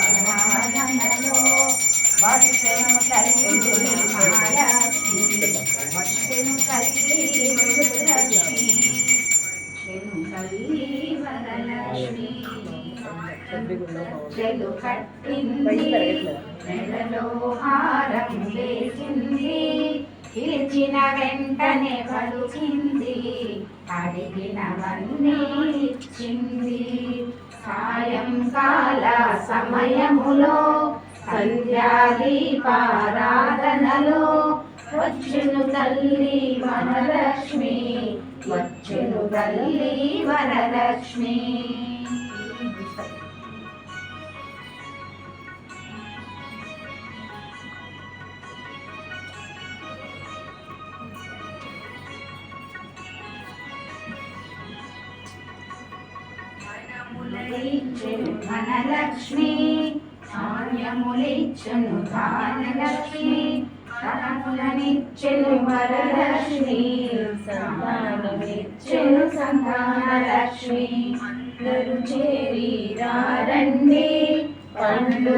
సంధ్యాదీపారాధనలో వచ్చెను తల్లి మహాలక్ష్మి వచ్చెను తల్లి వరలక్ష్మి వచ్చెను తల్లి వరలక్ష్మి చెలు కట్టింది మెడలో హారం వేసింది పిలిచిన వెంటనే పలుకింది అడిగినవన్నీ ఇచ్చింది సాయంకాల సమయములో సంధ్యాదీపారాధనలో వచ్చెను తల్లి వరలక్ష్మి వచ్చెను తల్లి వరలక్ష్మి. ధనలక్ష్మి ధాన్యములిచ్చెను ధనలక్ష్మి ధనములనిచ్చెను వరలక్ష్మి సంతానమిచ్చెను సంతానలక్ష్మి అందరూ చేరి రండి పండు